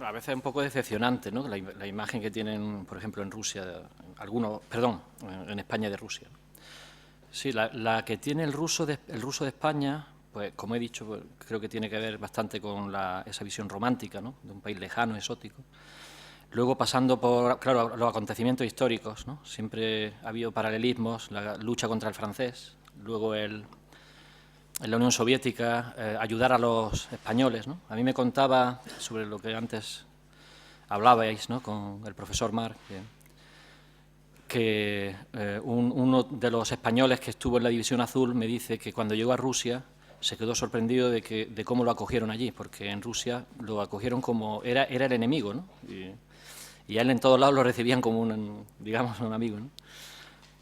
a veces es un poco decepcionante, ¿no? La imagen que tienen, por ejemplo, en Rusia, en España de Rusia. Sí, la que tiene el ruso de España, pues como he dicho, pues, creo que tiene que ver bastante con esa visión romántica, ¿no? De un país lejano, exótico. Luego pasando por, claro, los acontecimientos históricos, ¿no? Siempre ha habido paralelismos, la lucha contra el francés, luego en la Unión Soviética, ayudar a los españoles, ¿no? A mí me contaba sobre lo que antes hablabais, ¿no? Con el profesor Marc, que uno de los españoles que estuvo en la División Azul me dice que cuando llegó a Rusia se quedó sorprendido de cómo lo acogieron allí, porque en Rusia lo acogieron como era el enemigo, ¿no? Y a él en todos lados lo recibían como un amigo, ¿no?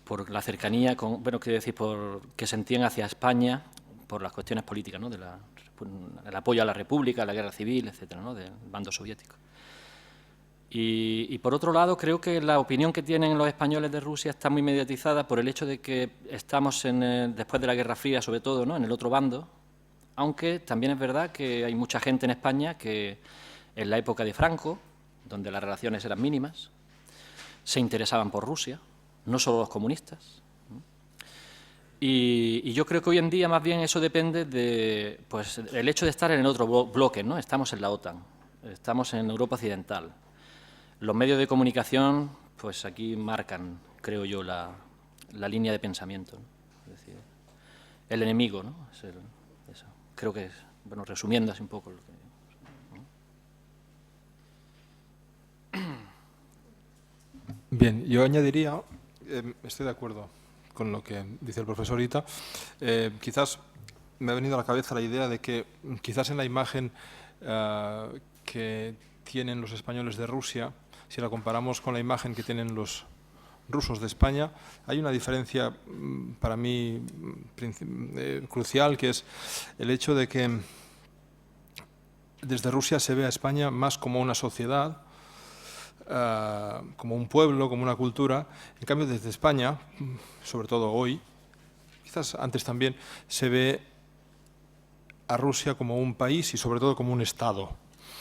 Por la cercanía, quiero decir, por que sentían hacia España por las cuestiones políticas, ¿no? El apoyo a la República, a la guerra civil, etcétera, ¿no? Del bando soviético. Y por otro lado, creo que la opinión que tienen los españoles de Rusia está muy mediatizada por el hecho de que estamos después de la Guerra Fría, sobre todo, ¿no? En el otro bando, aunque también es verdad que hay mucha gente en España que en la época de Franco, donde las relaciones eran mínimas, se interesaban por Rusia, no solo los comunistas. Y yo creo que hoy en día más bien eso depende de, pues, el hecho de estar en el otro bloque, ¿no? Estamos en la OTAN, estamos en Europa Occidental. Los medios de comunicación, pues aquí marcan, creo yo, la línea de pensamiento, ¿no? Es decir, el enemigo, ¿no? Eso. Creo que es, bueno, resumiendo así un poco lo que... Bien, yo añadiría, estoy de acuerdo con lo que dice el profesor Ita, quizás me ha venido a la cabeza la idea de que quizás en la imagen que tienen los españoles de Rusia, si la comparamos con la imagen que tienen los rusos de España, hay una diferencia para mí crucial, que es el hecho de que desde Rusia se ve a España más como una sociedad, como un pueblo, como una cultura. En cambio, desde España, sobre todo hoy, quizás antes también, se ve a Rusia como un país y sobre todo como un Estado.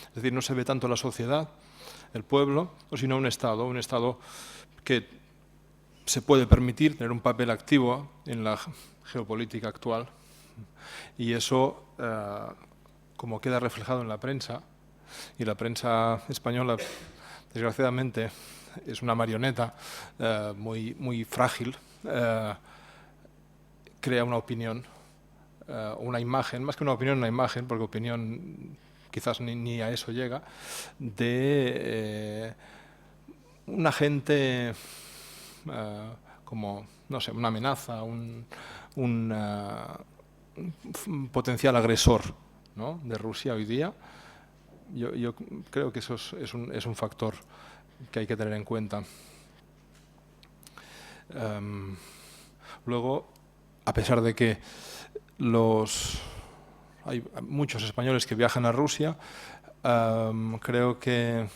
Es decir, no se ve tanto la sociedad, el pueblo, sino un Estado que se puede permitir tener un papel activo en la geopolítica actual. Y eso, como queda reflejado en la prensa, y la prensa española, desgraciadamente, es una marioneta muy frágil, crea una opinión, una imagen, más que una opinión, una imagen, porque opinión quizás ni a eso llega, de un agente como, no sé, una amenaza, un potencial agresor, ¿no?, de Rusia hoy día. Yo creo que eso es un factor que hay que tener en cuenta. Luego, a pesar de que hay muchos españoles que viajan a Rusia, creo que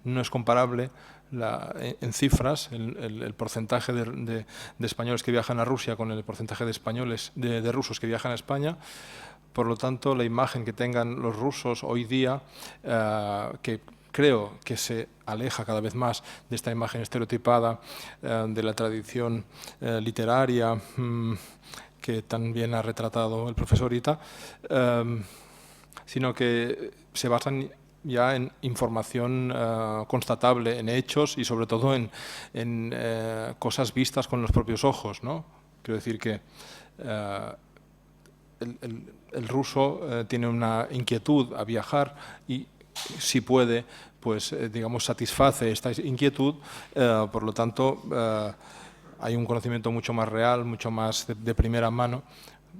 no es comparable en cifras el porcentaje de españoles que viajan a Rusia con el porcentaje de españoles de rusos que viajan a España. Por lo tanto, la imagen que tengan los rusos hoy día, que creo que se aleja cada vez más de esta imagen estereotipada de la tradición literaria que también ha retratado el profesor Ita, sino que se basan ya en información constatable, en hechos y sobre todo en cosas vistas con los propios ojos, ¿no? Quiero decir que el ruso tiene una inquietud a viajar y si puede, pues digamos, satisface esta inquietud, por lo tanto hay un conocimiento mucho más real, mucho más de primera mano,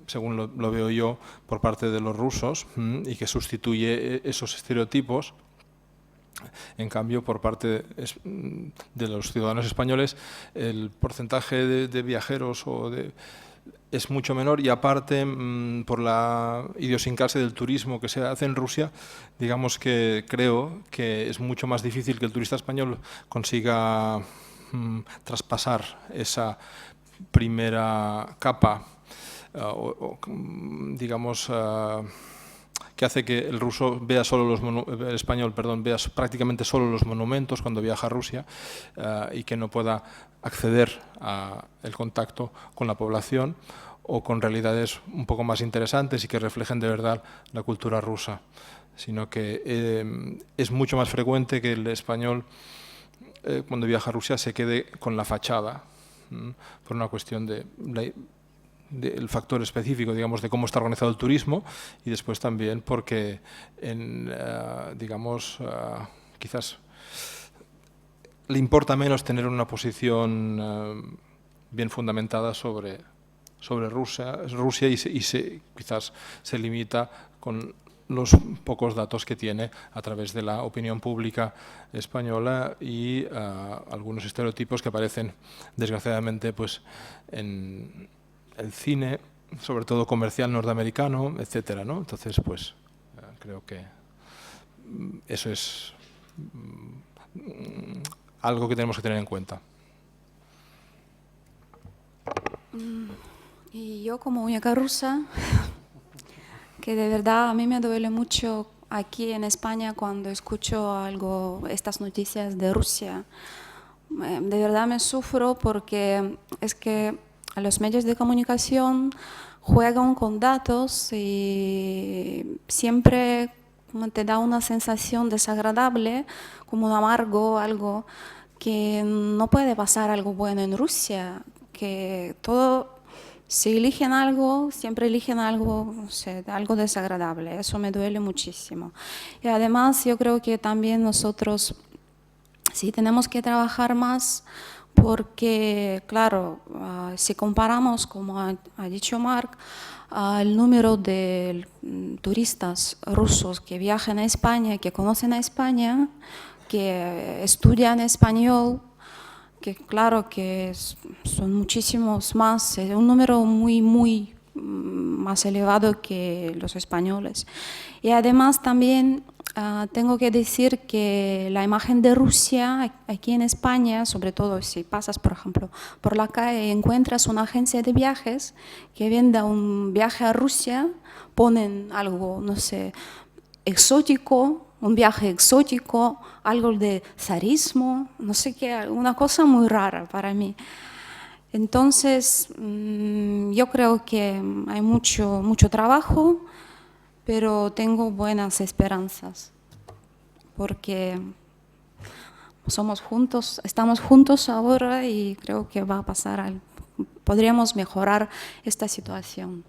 según lo veo yo, por parte de los rusos, y que sustituye esos estereotipos. En cambio, por parte de los ciudadanos españoles, el porcentaje de viajeros es mucho menor y aparte, por la idiosincrasia del turismo que se hace en Rusia, digamos que creo que es mucho más difícil que el turista español consiga traspasar esa primera capa, digamos, que hace que el ruso vea solo el español, perdón, vea prácticamente solo los monumentos cuando viaja a Rusia y que no pueda acceder al contacto con la población o con realidades un poco más interesantes y que reflejen de verdad la cultura rusa, sino que es mucho más frecuente que el español cuando viaja a Rusia se quede con la fachada, por una cuestión del factor específico, digamos, de cómo está organizado el turismo y después también porque, digamos, quizás le importa menos tener una posición bien fundamentada sobre Rusia y quizás se limita con los pocos datos que tiene a través de la opinión pública española y algunos estereotipos que aparecen desgraciadamente pues en el cine, sobre todo comercial norteamericano, etcétera, ¿no? Entonces, pues creo que eso es algo que tenemos que tener en cuenta. Y yo como única rusa, que de verdad a mí me duele mucho aquí en España cuando escucho estas noticias de Rusia. De verdad me sufro porque es que los medios de comunicación juegan con datos y siempre te da una sensación desagradable, como un amargo, algo que no puede pasar algo bueno en Rusia, que todo, si eligen algo, siempre eligen algo, no sé, algo desagradable. Eso me duele muchísimo. Y además yo creo que también nosotros sí tenemos que trabajar más porque, claro, si comparamos, como ha dicho Marc, el número de turistas rusos que viajan a España, que conocen a España, que estudian español, que claro que son muchísimos más, un número muy más elevado que los españoles. Y además también tengo que decir que la imagen de Rusia aquí en España, sobre todo si pasas, por ejemplo, por la calle y encuentras una agencia de viajes que venda un viaje a Rusia, ponen algo, no sé, exótico, un viaje exótico, algo de zarismo, no sé qué, una cosa muy rara para mí. Entonces, yo creo que hay mucho trabajo, pero tengo buenas esperanzas, porque estamos juntos ahora y creo que va a pasar algo. Podríamos mejorar esta situación.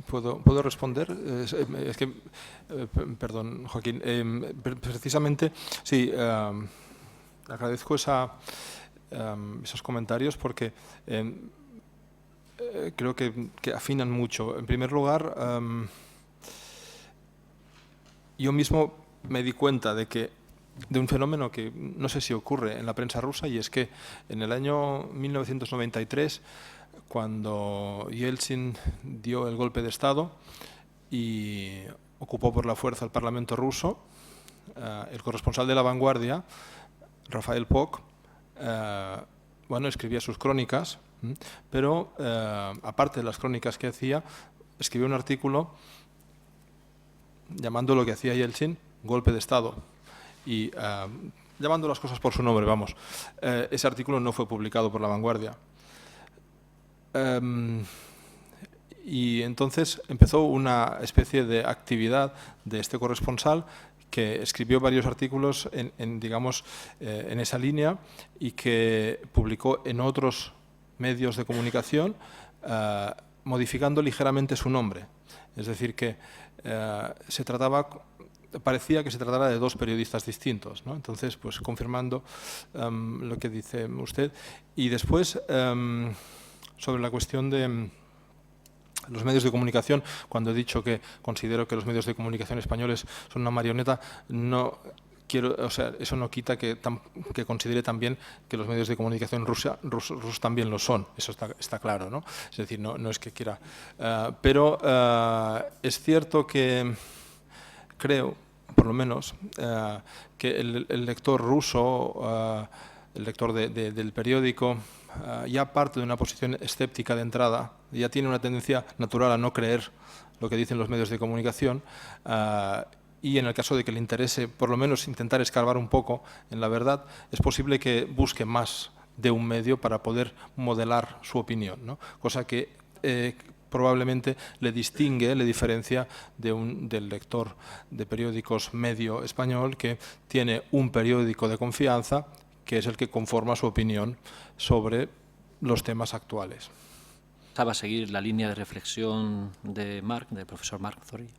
¿Puedo responder? Perdón, Joaquín. Precisamente, sí, agradezco esos comentarios porque creo que afinan mucho. En primer lugar, yo mismo me di cuenta de un fenómeno que no sé si ocurre en la prensa rusa, y es que en el año 1993, cuando Yeltsin dio el golpe de Estado y ocupó por la fuerza el Parlamento ruso, el corresponsal de La Vanguardia, Rafael Poc, bueno, escribía sus crónicas, pero aparte de las crónicas que hacía, escribió un artículo llamando lo que hacía Yeltsin golpe de Estado y llamando las cosas por su nombre, vamos. Ese artículo no fue publicado por La Vanguardia. Y entonces empezó una especie de actividad de este corresponsal que escribió varios artículos digamos, en esa línea y que publicó en otros medios de comunicación modificando ligeramente su nombre. Es decir, que parecía que se tratara de dos periodistas distintos, ¿no? Entonces, pues confirmando lo que dice usted. Y después, sobre la cuestión de los medios de comunicación, cuando he dicho que considero que los medios de comunicación españoles son una marioneta, no quiero, o sea, eso no quita que considere también que los medios de comunicación rusos también lo son, eso está claro, ¿no? Es decir, no es que quiera. Pero es cierto que creo, por lo menos, que el lector ruso, el lector del periódico, ya parte de una posición escéptica de entrada, ya tiene una tendencia natural a no creer lo que dicen los medios de comunicación, y en el caso de que le interese por lo menos intentar escarbar un poco en la verdad, es posible que busque más de un medio para poder modelar su opinión, ¿no? Cosa que probablemente le distingue, le diferencia del lector de periódicos medio español que tiene un periódico de confianza que es el que conforma su opinión sobre los temas actuales. Estaba a seguir la línea de reflexión de Marc, del profesor Marc Zorrilla,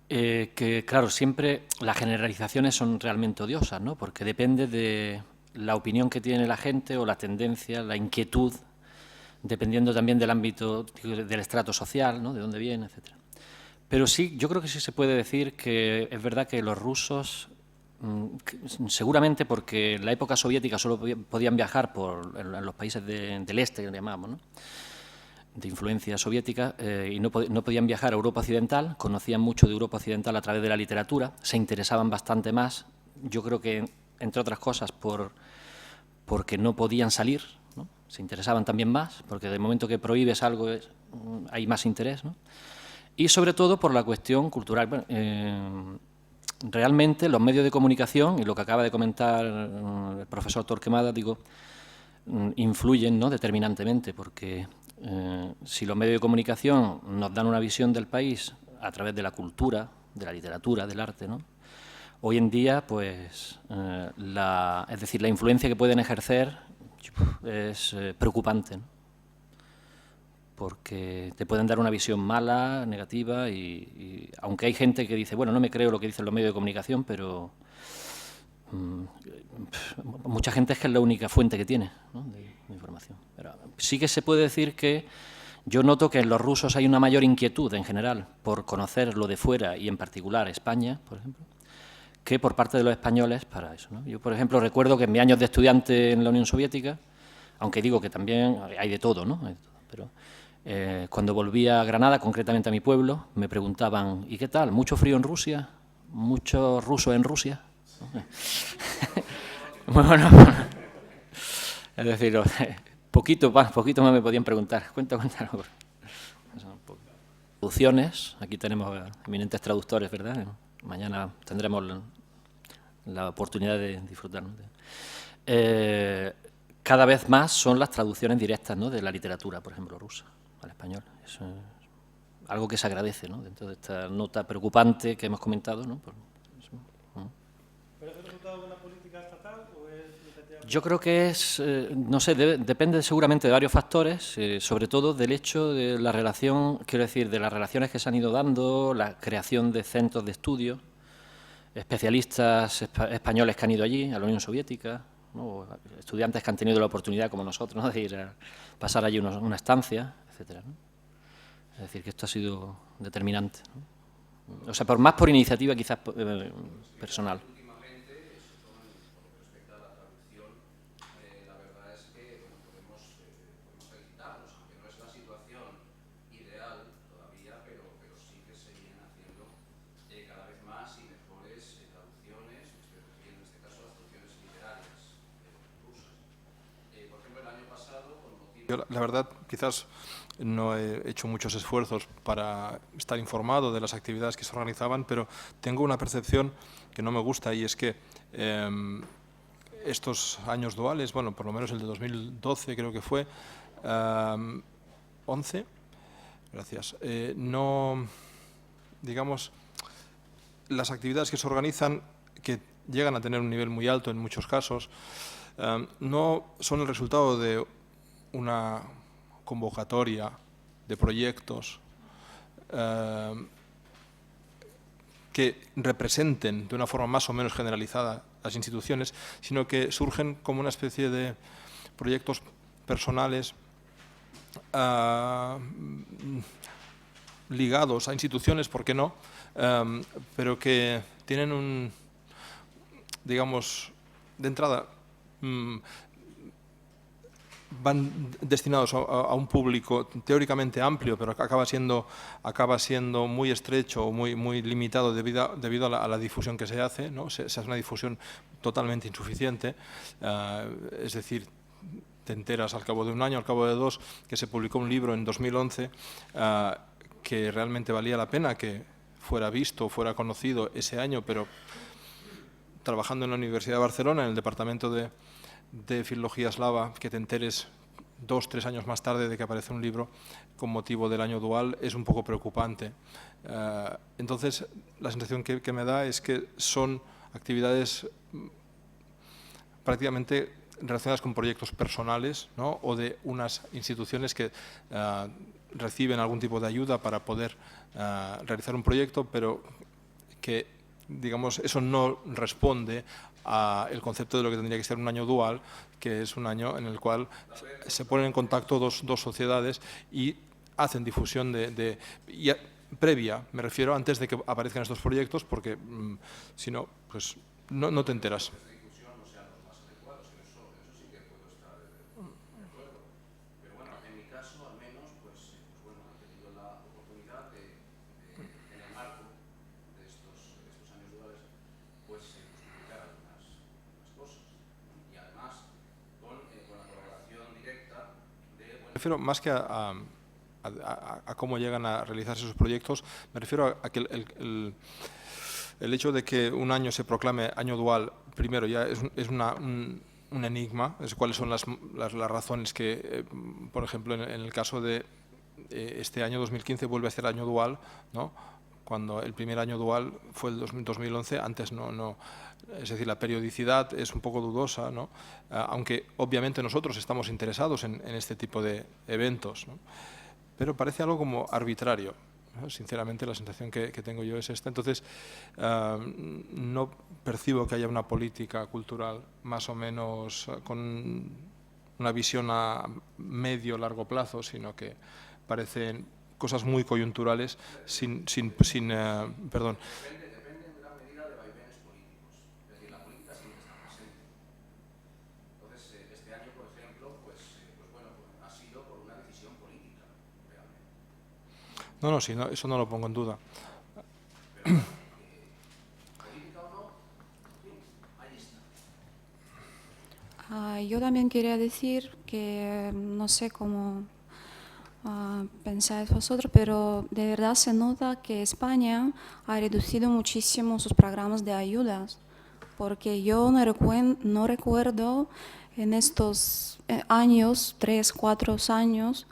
que claro, siempre las generalizaciones son realmente odiosas, ¿no? Porque depende de la opinión que tiene la gente o la tendencia, la inquietud, dependiendo también del ámbito, del estrato social, ¿no? De dónde viene, etc. Pero sí, yo creo que sí se puede decir que es verdad que los rusos, seguramente porque en la época soviética solo podían viajar en los países del este, que llamamos, ¿no? De influencia soviética, y no podían viajar a Europa Occidental, conocían mucho de Europa Occidental a través de la literatura, se interesaban bastante más, yo creo que, entre otras cosas, porque no podían salir, ¿no? Se interesaban también más, porque del momento que prohíbes algo hay más interés, ¿no? Y sobre todo por la cuestión cultural. Bueno, realmente los medios de comunicación, y lo que acaba de comentar el profesor Torquemada, digo, influyen, ¿no? Determinantemente, porque si los medios de comunicación nos dan una visión del país a través de la cultura, de la literatura, del arte, ¿no? Hoy en día, pues, es decir, la influencia que pueden ejercer es preocupante, ¿no? Porque te pueden dar una visión mala, negativa, y aunque hay gente que dice, bueno, no me creo lo que dicen los medios de comunicación, pero mucha gente es que es la única fuente que tiene, ¿no? de información. Pero sí que se puede decir que yo noto que en los rusos hay una mayor inquietud en general por conocer lo de fuera y en particular España, por ejemplo, que por parte de los españoles para eso, ¿no? Yo, por ejemplo, recuerdo que en mis años de estudiante en la Unión Soviética, aunque digo que también hay de todo, ¿no? Hay de todo, pero cuando volví a Granada, concretamente a mi pueblo, me preguntaban, ¿y qué tal? ¿Mucho frío en Rusia? ¿Mucho ruso en Rusia? Bueno, es decir, poquito más me podían preguntar. Cuenta. Traducciones, aquí tenemos eminentes traductores, ¿verdad? Mañana tendremos la oportunidad de disfrutar, ¿no? Cada vez más son las traducciones directas, ¿no? De la literatura, por ejemplo, rusa al español. Eso es algo que se agradece, ¿no? Dentro de esta nota preocupante que hemos comentado, ¿no? ¿Pero es el resultado de una política estatal o es...? Yo creo que es, no sé, depende seguramente de varios factores, sobre todo del hecho de la relación, quiero decir, de las relaciones que se han ido dando, la creación de centros de estudio, especialistas españoles que han ido allí, a la Unión Soviética, ¿no? Estudiantes que han tenido la oportunidad, como nosotros, ¿no? De ir a pasar allí una estancia, etcétera, ¿no? Es decir, que esto ha sido determinante, ¿no? O sea, más por iniciativa quizás personal. Yo, la verdad, quizás no he hecho muchos esfuerzos para estar informado de las actividades que se organizaban, pero tengo una percepción que no me gusta, y es que estos años duales, bueno, por lo menos el de 2012 creo que fue, 11, gracias, no, digamos, las actividades que se organizan, que llegan a tener un nivel muy alto en muchos casos, no son el resultado de una convocatoria de proyectos que representen de una forma más o menos generalizada las instituciones, sino que surgen como una especie de proyectos personales ligados a instituciones, ¿por qué no?, pero que tienen un, digamos, de entrada, van destinados a un público teóricamente amplio, pero que acaba siendo muy estrecho o muy limitado debido a la difusión que se hace, ¿no? Se hace una difusión totalmente insuficiente, es decir, te enteras al cabo de un año, al cabo de dos, que se publicó un libro en 2011 que realmente valía la pena que fuera visto, fuera conocido ese año, pero trabajando en la Universidad de Barcelona, en el departamento de Filología Eslava, que te enteres 2 o 3 años más tarde de que aparece un libro con motivo del año dual, es un poco preocupante. Entonces, la sensación que me da es que son actividades prácticamente relacionadas con proyectos personales, ¿no?, o de unas instituciones que reciben algún tipo de ayuda para poder realizar un proyecto, pero que, digamos, eso no responde al concepto de lo que tendría que ser un año dual, que es un año en el cual se ponen en contacto dos sociedades y hacen difusión previa, me refiero, antes de que aparezcan estos proyectos, porque si no, pues no te enteras. Me refiero más que a cómo llegan a realizarse esos proyectos, me refiero a que el hecho de que un año se proclame año dual, primero ya es un enigma, es cuáles son las razones que, por ejemplo, en el caso de este año 2015 vuelve a ser año dual, ¿no?, cuando el primer año dual fue el 2011, antes no, es decir, la periodicidad es un poco dudosa, ¿no?, aunque obviamente nosotros estamos interesados en este tipo de eventos, ¿no?, pero parece algo como arbitrario, ¿no? Sinceramente, la sensación que tengo yo es esta. Entonces, no percibo que haya una política cultural más o menos con una visión a medio o largo plazo, sino que parecen cosas muy coyunturales perdón. Depende en gran medida de vaivenes políticos, es decir, la política siempre está presente. Entonces, este año, por ejemplo, pues bueno, ha sido por una decisión política, realmente. No, sí, eso no lo pongo en duda. Pero, política o no, en fin, ahí está. Yo también quería decir que no sé cómo pensáis vosotros, pero de verdad se nota que España ha reducido muchísimo sus programas de ayudas, porque yo no recuerdo en estos años,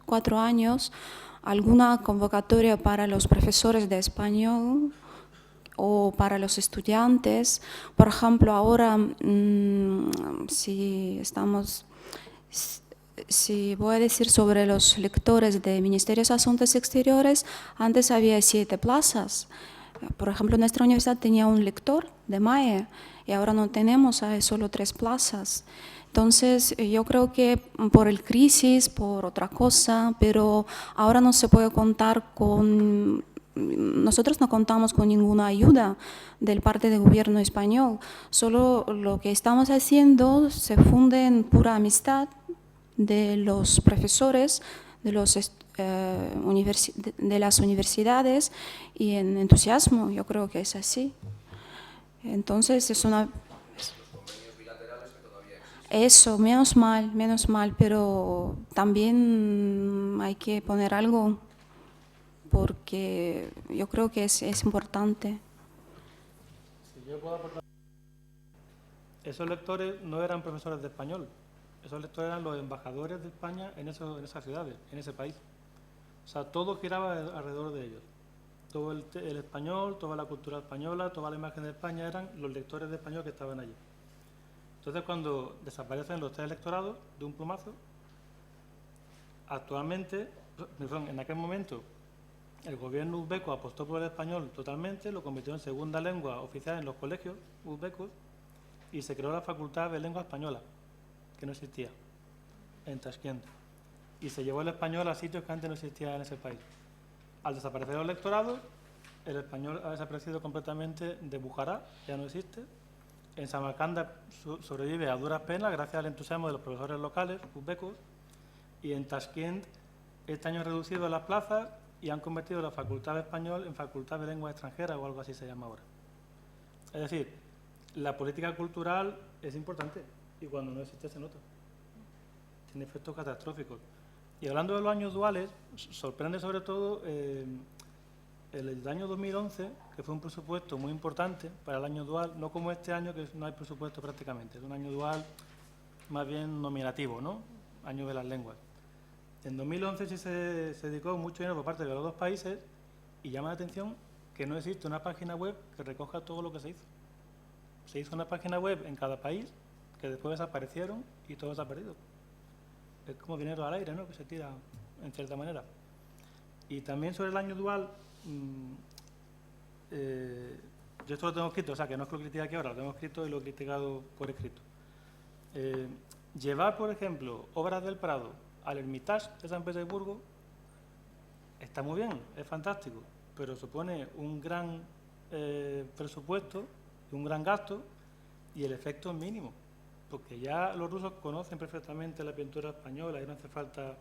4 años, alguna convocatoria para los profesores de español o para los estudiantes. Por ejemplo, ahora si voy a decir sobre los lectores de Ministerios de Asuntos Exteriores, antes había 7 plazas. Por ejemplo, nuestra universidad tenía un lector de MAE y ahora no tenemos, hay solo 3 plazas. Entonces, yo creo que por el crisis, por otra cosa, pero ahora no se puede contar con nosotros no contamos con ninguna ayuda del parte del gobierno español, solo lo que estamos haciendo se funde en pura amistad de los profesores, de las universidades y en entusiasmo, yo creo que es así. Entonces es una... Eso, menos mal, pero también hay que poner algo porque yo creo que es importante. Si yo puedo aportar. Esos lectores no eran profesores de español, esos lectores eran los embajadores de España en esas ciudades, en ese país. O sea, todo giraba alrededor de ellos. Todo el español, toda la cultura española, toda la imagen de España eran los lectores de español que estaban allí. Entonces, cuando desaparecen los 3 lectorados de un plumazo, actualmente, en aquel momento, el gobierno uzbeco apostó por el español totalmente, lo convirtió en segunda lengua oficial en los colegios uzbecos y se creó la Facultad de Lengua Española, que no existía, en Tashkent. Y se llevó el español a sitios que antes no existían en ese país. Al desaparecer los lectorados, el español ha desaparecido completamente de Bujará, ya no existe. En Samarcanda sobrevive a duras penas gracias al entusiasmo de los profesores locales, uzbecos, y en Tashkent este año han reducido las plazas y han convertido la Facultad de Español en Facultad de Lengua Extranjera o algo así se llama ahora. Es decir, la política cultural es importante y cuando no existe se nota. Tiene efectos catastróficos. Y hablando de los años duales, sorprende sobre todo el año 2011, que fue un presupuesto muy importante para el año dual, no como este año que no hay presupuesto prácticamente, es un año dual más bien nominativo, ¿no? Año de las lenguas. En 2011 sí se dedicó mucho dinero por parte de los 2 países y llama la atención que no existe una página web que recoja todo lo que se hizo. Se hizo una página web en cada país que después desaparecieron y todo se ha perdido. Es como dinero al aire, ¿no?, que se tira en cierta manera. Y también sobre el año dual, yo esto lo tengo escrito, o sea, que no es que lo critique aquí ahora, lo tengo escrito y lo he criticado por escrito. Llevar, por ejemplo, obras del Prado al Hermitage de San Petersburgo está muy bien, es fantástico, pero supone un gran presupuesto y un gran gasto y el efecto es mínimo, porque ya los rusos conocen perfectamente la pintura española y no hace falta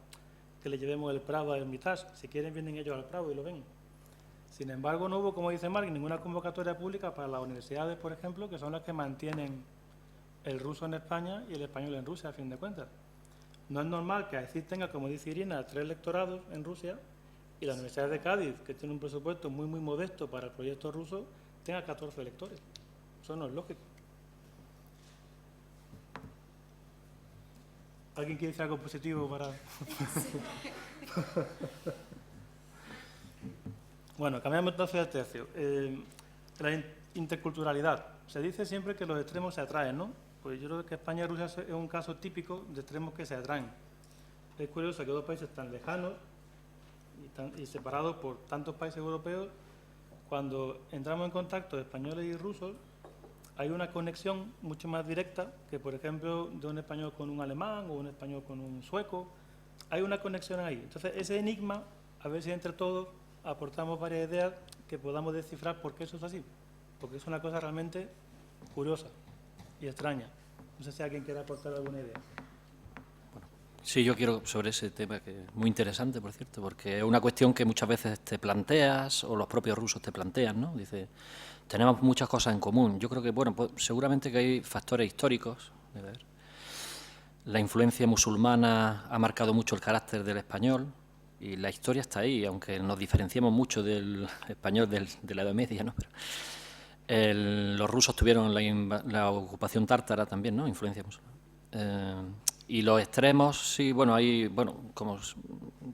que le llevemos el Prado al Hermitage. Si quieren vienen ellos al Prado y lo ven. Sin embargo, no hubo, como dice Marc, ninguna convocatoria pública para las universidades, por ejemplo, que son las que mantienen el ruso en España y el español en Rusia, a fin de cuentas. No es normal que AECID tenga, como dice Irina, 3 lectorados en Rusia y la Universidad de Cádiz, que tiene un presupuesto muy, muy modesto para el proyecto ruso, tenga 14 lectores. Eso no es lógico. ¿Alguien quiere decir algo positivo para...? Bueno, cambiamos entonces de tercio. La interculturalidad. Se dice siempre que los extremos se atraen, ¿no? Pues yo creo que España y Rusia es un caso típico de extremos que se atraen. Es curioso que 2 países tan lejanos y separados por tantos países europeos, cuando entramos en contacto españoles y rusos, hay una conexión mucho más directa que, por ejemplo, de un español con un alemán o un español con un sueco. Hay una conexión ahí. Entonces, ese enigma, a ver si entre todos aportamos varias ideas que podamos descifrar por qué eso es así. Porque es una cosa realmente curiosa y extraña. No sé si alguien quiere aportar alguna idea. Sí, yo quiero sobre ese tema, que es muy interesante, por cierto, porque es una cuestión que muchas veces te planteas, o los propios rusos te plantean, ¿no? Dice, tenemos muchas cosas en común. Yo creo que, bueno, pues, seguramente que hay factores históricos. Debe haber. La influencia musulmana ha marcado mucho el carácter del español, y la historia está ahí, aunque nos diferenciemos mucho del español de la Edad Media, ¿no? Pero los rusos tuvieron la ocupación tártara también, ¿no? Influencia musulmana. Y los extremos, sí, bueno, hay, bueno, como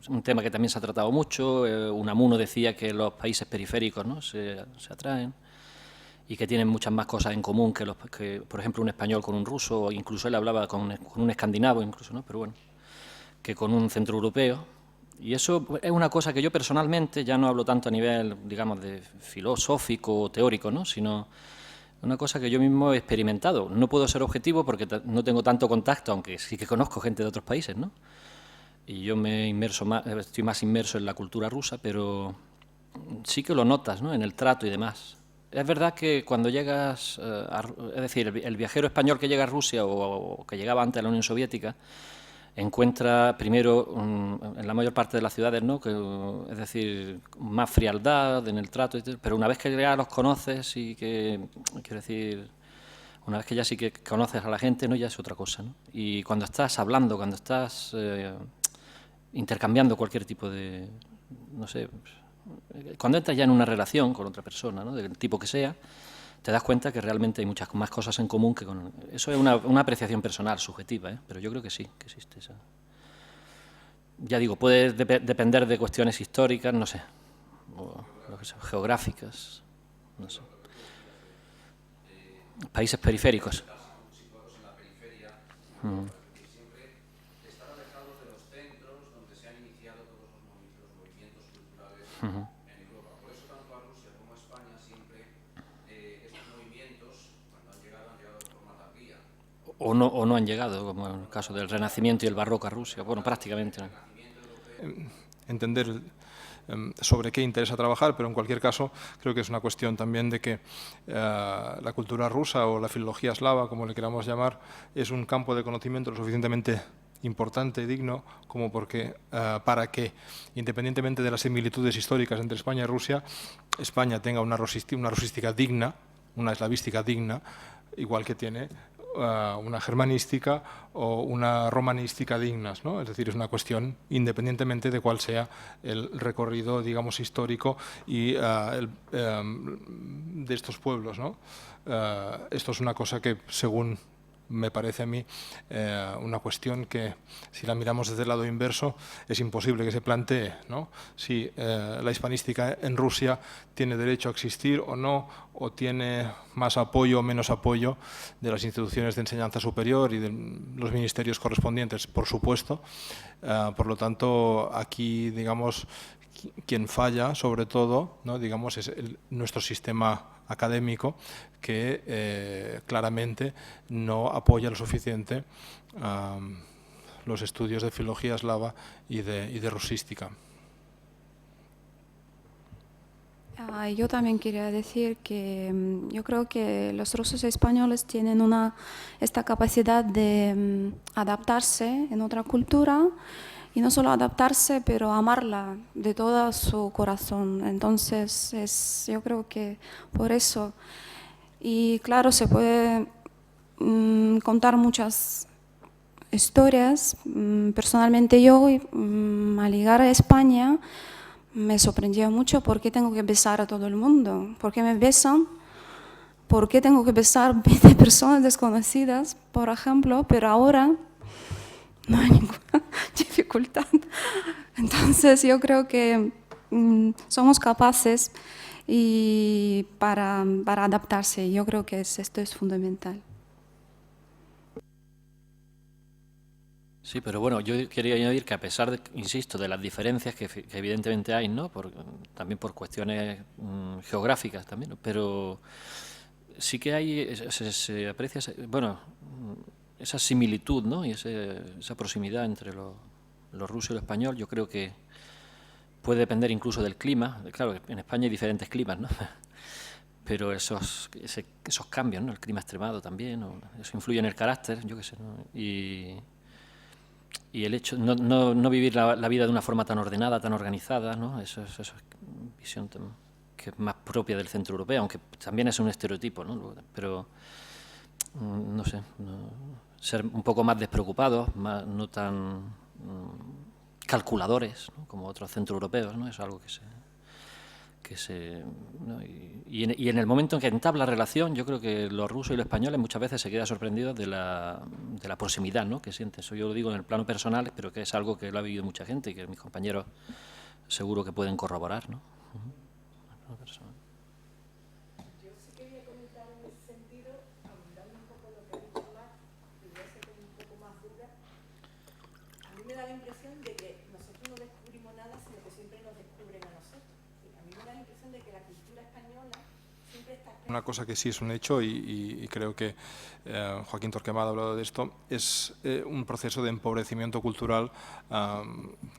un tema que también se ha tratado mucho. Unamuno decía que los países periféricos, ¿no?, se atraen y que tienen muchas más cosas en común que, por ejemplo, un español con un ruso, o incluso él hablaba con un escandinavo, incluso, ¿no?, pero bueno, que con un centroeuropeo. Y eso es una cosa que yo personalmente, ya no hablo tanto a nivel, digamos, de filosófico o teórico, ¿no?, sino una cosa que yo mismo he experimentado. No puedo ser objetivo porque no tengo tanto contacto, aunque sí que conozco gente de otros países, ¿no? Y yo me inmerso más, estoy más inmerso en la cultura rusa, pero sí que lo notas, ¿no?, en el trato y demás. Es verdad que cuando llegas, es decir, el viajero español que llega a Rusia o que llegaba antes a la Unión Soviética, encuentra primero en la mayor parte de las ciudades, ¿no?, es decir, más frialdad en el trato, pero una vez que ya los conoces y que, quiero decir, una vez que ya sí que conoces a la gente, ¿no?, ya es otra cosa, ¿no? Y cuando estás hablando, cuando estás intercambiando cualquier tipo de, no sé, cuando entras ya en una relación con otra persona, ¿no?, del tipo que sea, te das cuenta que realmente hay muchas más cosas en común que con... Eso es una apreciación personal, subjetiva, pero yo creo que sí, que existe esa... Ya digo, puede depender de cuestiones históricas, no sé, o lo que sea, geográficas, no sé. Países periféricos. Situados en la periferia, siempre están alejados de los centros donde se han iniciado todos los movimientos culturales en Europa. Por eso tanto a Rusia como a España siempre estos movimientos, cuando han llegado de forma tardía. O no han llegado, como en el caso del Renacimiento y el Barroco a Rusia. Bueno, prácticamente. Entender sobre qué interesa trabajar, pero en cualquier caso creo que es una cuestión también de que la cultura rusa o la filología eslava, como le queramos llamar, es un campo de conocimiento lo suficientemente importante y digno como porque para que, independientemente de las similitudes históricas entre España y Rusia, España tenga una rusística digna, una eslavística digna, igual que tiene una germanística o una romanística dignas, ¿no? Es decir, es una cuestión independientemente de cuál sea el recorrido, digamos, histórico y de estos pueblos, ¿no? Esto es una cosa que, según me parece a mí, una cuestión que, si la miramos desde el lado inverso, es imposible que se plantee, ¿no? Si la hispanística en Rusia tiene derecho a existir o no, o tiene más apoyo o menos apoyo de las instituciones de enseñanza superior y de los ministerios correspondientes, por supuesto. Por lo tanto, aquí, digamos, quien falla, sobre todo, ¿no?, digamos, es nuestro sistema académico que claramente no apoya lo suficiente los estudios de filología eslava y de rusística. Yo también quería decir que yo creo que los rusos españoles tienen esta capacidad de adaptarse en otra cultura y no solo adaptarse, pero amarla de todo su corazón. Entonces, yo creo que por eso. Y claro, se puede contar muchas historias. Personalmente yo, al llegar a España, me sorprendió mucho por qué tengo que besar a todo el mundo. ¿Por qué me besan? ¿Por qué tengo que besar 20 personas desconocidas, por ejemplo? Pero ahora no hay ninguna dificultad. Entonces yo creo que somos capaces y para adaptarse. Yo creo que esto es fundamental. Sí, pero bueno, yo quería añadir que a pesar, de, insisto, de las diferencias que evidentemente hay, ¿no?, también por cuestiones geográficas también, ¿no?, pero sí que hay, se aprecia, bueno, esa similitud, ¿no?, y esa proximidad entre lo ruso y lo español. Yo creo que puede depender incluso del clima. Claro, en España hay diferentes climas, ¿no? Pero esos cambios, ¿no?, el clima extremado también, eso influye en el carácter, yo qué sé, ¿no? Y el hecho de no vivir la vida de una forma tan ordenada, tan organizada, ¿no?, eso es visión que es más propia del centro europeo, aunque también es un estereotipo, ¿no?, pero no sé, ser un poco más despreocupados, no tan calculadores, ¿no?, como otros centroeuropeos, ¿no?, es algo ¿no? Y en el momento en que entabla relación, yo creo que los rusos y los españoles muchas veces se quedan sorprendidos de la proximidad, ¿no?, que sienten. Eso yo lo digo en el plano personal, pero que es algo que lo ha vivido mucha gente y que mis compañeros seguro que pueden corroborar, ¿no? Yo sí quería comentar en ese sentido, abundando un poco lo que ha dicho Mar, y voy a ser un poco más dura. A mí me da la impresión de que nosotros no descubrimos nada, sino que siempre nos descubren a nosotros. A mí me da la impresión de que la cultura española siempre está Una cosa que sí es un hecho, y creo que Joaquín Torquemada ha hablado de esto, es un proceso de empobrecimiento cultural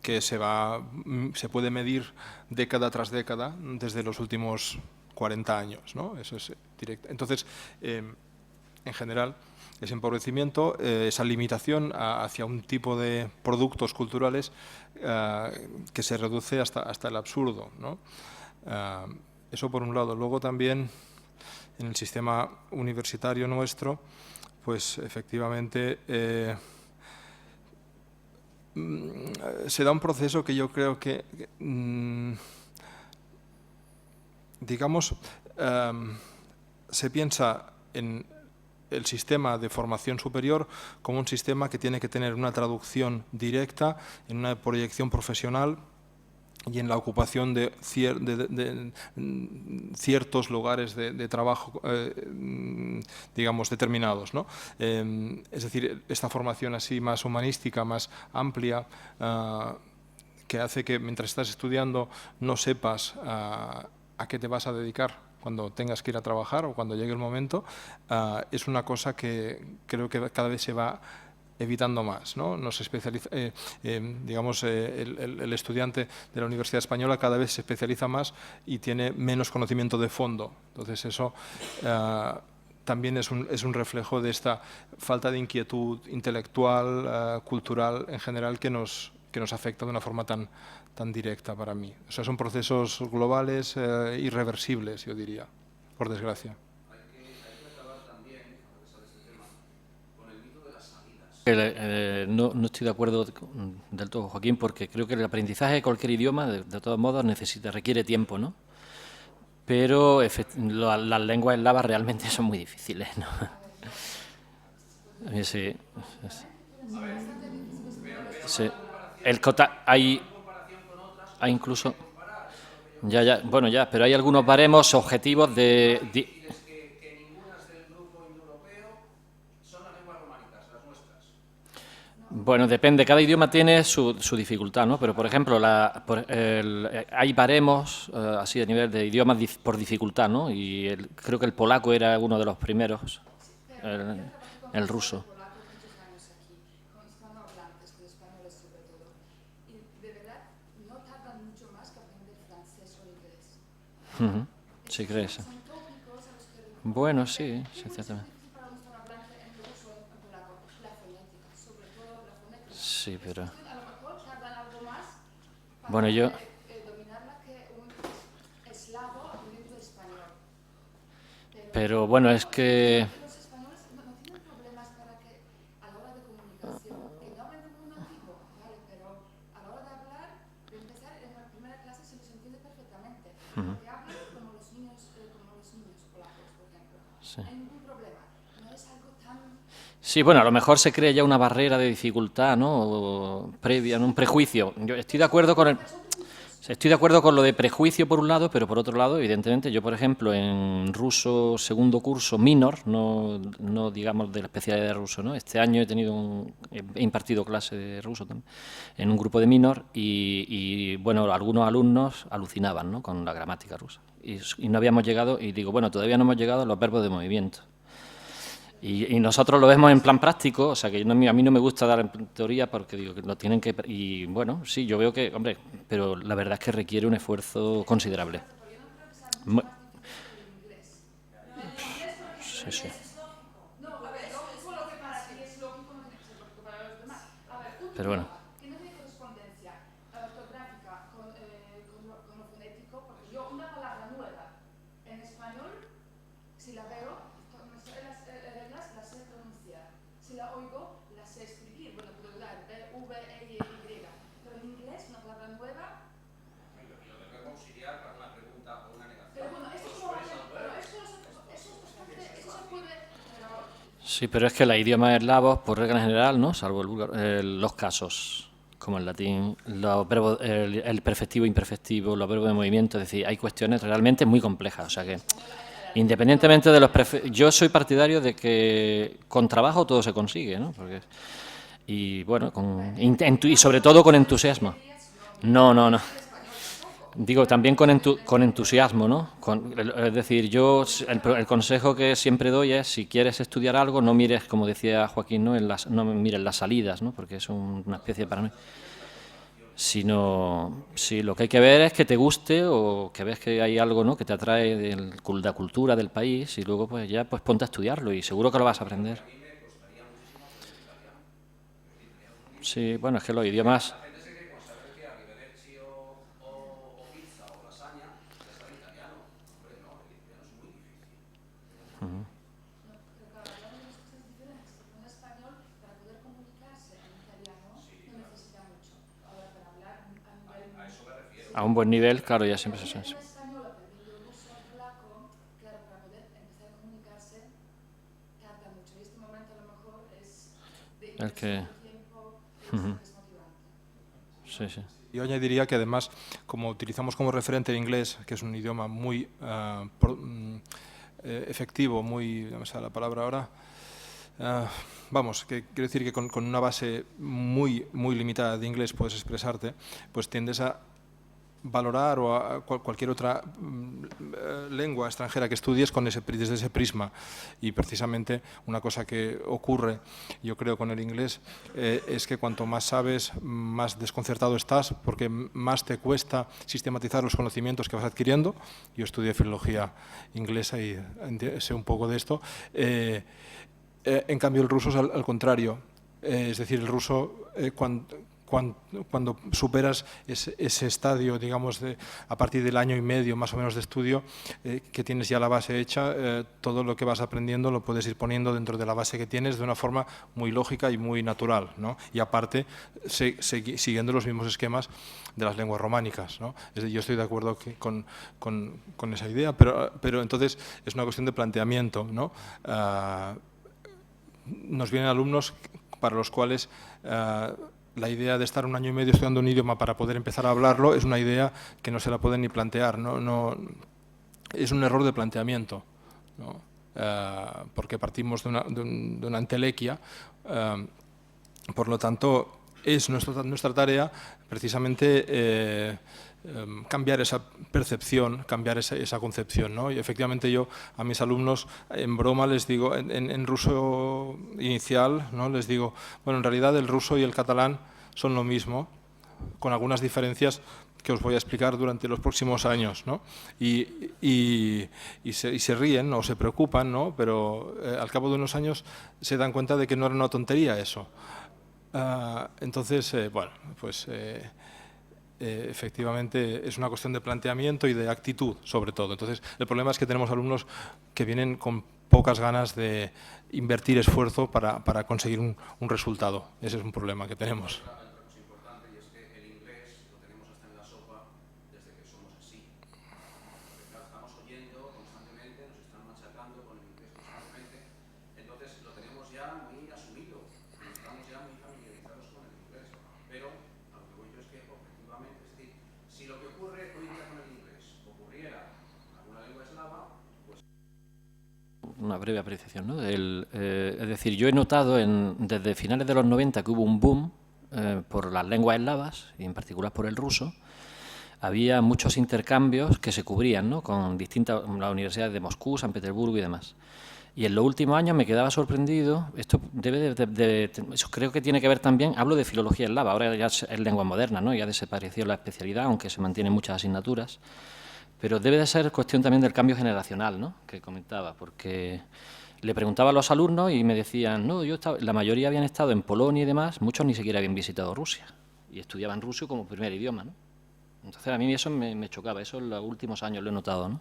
que se puede medir década tras década desde los últimos 40 años, ¿no? Eso es directo. Entonces, en general, ese empobrecimiento, esa limitación hacia un tipo de productos culturales que se reduce hasta el absurdo, ¿no? Eso por un lado. Luego también, en el sistema universitario nuestro, pues efectivamente se da un proceso que yo creo que, digamos, se piensa en el sistema de formación superior como un sistema que tiene que tener una traducción directa en una proyección profesional y en la ocupación de ciertos lugares de trabajo, digamos, determinados, ¿no? Es decir, esta formación así más humanística, más amplia, que hace que mientras estás estudiando no sepas a qué te vas a dedicar cuando tengas que ir a trabajar o cuando llegue el momento, es una cosa que creo que cada vez se va evitando más, ¿no? Nos especializa, digamos, el estudiante de la Universidad Española cada vez se especializa más y tiene menos conocimiento de fondo. Entonces eso también es un reflejo de esta falta de inquietud intelectual, cultural en general que nos afecta de una forma tan directa para mí. O sea, son procesos globales, irreversibles, yo diría, por desgracia. No estoy de acuerdo del todo, Joaquín, porque creo que el aprendizaje de cualquier idioma, de todos modos, requiere tiempo, ¿no? Pero las lenguas eslavas realmente son muy difíciles, ¿no? Sí. Hay incluso... Bueno, pero hay algunos baremos objetivos de Bueno, depende, cada idioma tiene su dificultad, ¿no? Pero, por ejemplo, hay baremos así a nivel de idiomas por dificultad, ¿no? Y creo que el polaco era uno de los primeros, el ruso. ¿Sí crees? Bueno, sí, ciertamente. Sí, pero... Bueno, yo... Pero bueno, es que... Los españoles no tienen problemas para que a la hora de comunicación, que no hablen como un nativo, ¿vale? Pero a la hora de hablar, de empezar en la primera clase se les entiende perfectamente. Porque hablan como los niños polacos, por ejemplo. Sí. No hay ningún problema. No es algo tan... Sí, bueno, a lo mejor se crea ya una barrera de dificultad, ¿no? Previa, ¿no? Un prejuicio. Yo estoy de acuerdo con lo de prejuicio por un lado, pero por otro lado, evidentemente, yo, por ejemplo, en ruso segundo curso minor, no digamos de la especialidad de ruso, ¿no? Este año he impartido clase de ruso también, en un grupo de minor y bueno, algunos alumnos alucinaban, ¿no? Con la gramática rusa. Y no habíamos llegado, y digo, bueno, todavía no hemos llegado a los verbos de movimiento. Y nosotros lo vemos en plan práctico, o sea que a mí no me gusta dar en teoría porque digo que lo tienen que... Y bueno, sí, yo veo que, hombre, pero la verdad es que requiere un esfuerzo considerable. Sí, sí. Pero bueno. Que no tiene correspondencia ortográfica con lo fonético, porque yo una palabra nueva en español, si la veo, las reglas las sé pronunciar. Si la oigo, las sé escribir. Bueno, puedo dar B, V, E, Y. Pero en inglés, una palabra nueva... Lo del verbo auxiliar para una pregunta o una negación. Pero bueno, eso se puede... Sí, pero es que los idiomas eslavos, por regla general, ¿no? Salvo el búlgaro, los casos, como el latín, los verbos, el perfectivo, imperfectivo, los verbos de movimiento, es decir, hay cuestiones realmente muy complejas, o sea que... Independientemente de los yo soy partidario de que con trabajo todo se consigue, ¿no? Y bueno, y sobre todo con entusiasmo. No. Digo, también con entusiasmo, ¿no? Es decir, yo el consejo que siempre doy es, si quieres estudiar algo, no mires, como decía Joaquín, ¿no? No mires las salidas, ¿no? Porque es una especie de paranoia. Sino, sí, lo que hay que ver es que te guste o que ves que hay algo, ¿no? Que te atrae de la cultura del país y luego pues ya pues ponte a estudiarlo y seguro que lo vas a aprender. Sí, bueno, es que los idiomas... A un buen nivel, claro, ya siempre se hace. El que... Sí, sí. Yo añadiría que además, como utilizamos como referente el inglés, que es un idioma muy efectivo, muy, no me sale la palabra ahora, vamos, que quiero decir que con una base muy limitada de inglés puedes expresarte, pues tiendes a valorar o a cualquier otra lengua extranjera que estudies desde ese prisma. Y precisamente una cosa que ocurre, yo creo, con el inglés es que cuanto más sabes, más desconcertado estás, porque más te cuesta sistematizar los conocimientos que vas adquiriendo. Yo estudié filología inglesa y sé un poco de esto. En cambio, el ruso es al contrario. Es decir, el ruso, cuando superas ese estadio, digamos, a partir del año y medio más o menos de estudio, que tienes ya la base hecha, todo lo que vas aprendiendo lo puedes ir poniendo dentro de la base que tienes de una forma muy lógica y muy natural, ¿no? Y aparte, siguiendo los mismos esquemas de las lenguas románicas, ¿no? Yo estoy de acuerdo con esa idea, pero entonces es una cuestión de planteamiento, ¿no? Nos vienen alumnos para los cuales la idea de estar un año y medio estudiando un idioma para poder empezar a hablarlo es una idea que no se la pueden ni plantear, ¿no? Es un error de planteamiento, ¿no? Porque partimos de una entelequia, por lo tanto es nuestra tarea precisamente cambiar esa percepción, cambiar esa concepción, ¿no? Y efectivamente yo a mis alumnos en broma les digo, en ruso inicial, ¿no? Les digo, bueno, en realidad el ruso y el catalán son lo mismo, con algunas diferencias que os voy a explicar durante los próximos años, ¿no? Y se ríen, ¿no? O se preocupan, ¿no? Pero al cabo de unos años se dan cuenta de que no era una tontería eso. Entonces, bueno, pues efectivamente es una cuestión de planteamiento y de actitud, sobre todo. Entonces, el problema es que tenemos alumnos que vienen con pocas ganas de invertir esfuerzo para conseguir un resultado. Ese es un problema que tenemos. Una breve apreciación, ¿no? Es decir, yo he notado desde finales de los 90 que hubo un boom por las lenguas eslavas, y en particular por el ruso. Había muchos intercambios que se cubrían, ¿no? Con distintas, las universidades de Moscú, San Petersburgo y demás. Y en los últimos años me quedaba sorprendido, esto eso creo que tiene que ver también, hablo de filología eslava, ahora ya es lengua moderna, ¿no? Ya desapareció la especialidad, aunque se mantienen muchas asignaturas. Pero debe de ser cuestión también del cambio generacional, ¿no? Que comentaba, porque le preguntaba a los alumnos y me decían, no, la mayoría habían estado en Polonia y demás, muchos ni siquiera habían visitado Rusia y estudiaban ruso como primer idioma, ¿no? Entonces a mí eso me chocaba, eso en los últimos años lo he notado, ¿no?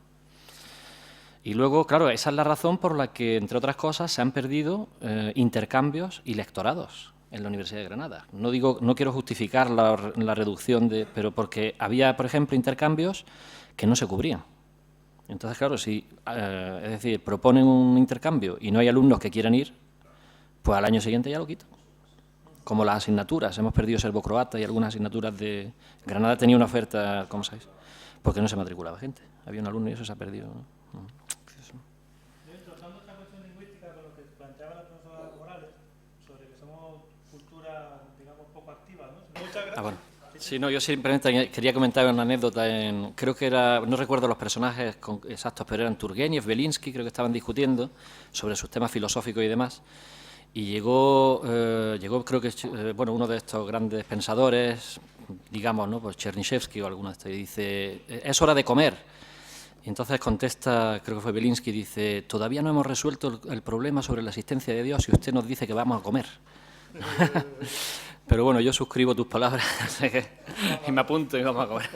Y luego, claro, esa es la razón por la que, entre otras cosas, se han perdido intercambios y lectorados en la Universidad de Granada. No quiero justificar la reducción, pero porque había, por ejemplo, intercambios que no se cubrían. Entonces, claro, si es decir, proponen un intercambio y no hay alumnos que quieran ir, pues al año siguiente ya lo quitan. Como las asignaturas, hemos perdido serbo-croata y algunas asignaturas de... Granada tenía una oferta, ¿cómo sabéis? Porque no se matriculaba gente. Había un alumno y eso se ha perdido, ¿no? Tratando esta cuestión lingüística con lo que planteaba la profesora Morales, sobre que somos cultura, digamos, poco activa, ¿no? Muchas gracias. Bueno. Sí, Sí, no, yo simplemente quería comentar una anécdota. Creo que era, no recuerdo los personajes exactos, pero eran Turgeniev, Belinsky, creo que estaban discutiendo sobre sus temas filosóficos y demás. Y llegó creo que, bueno, uno de estos grandes pensadores, digamos, ¿no? Pues Chernyshevsky o alguno de estos, y dice, es hora de comer. Y entonces contesta, creo que fue Belinsky, dice, todavía no hemos resuelto el problema sobre la existencia de Dios y usted nos dice que vamos a comer. Pero bueno, yo suscribo tus palabras y me apunto y vamos a comer.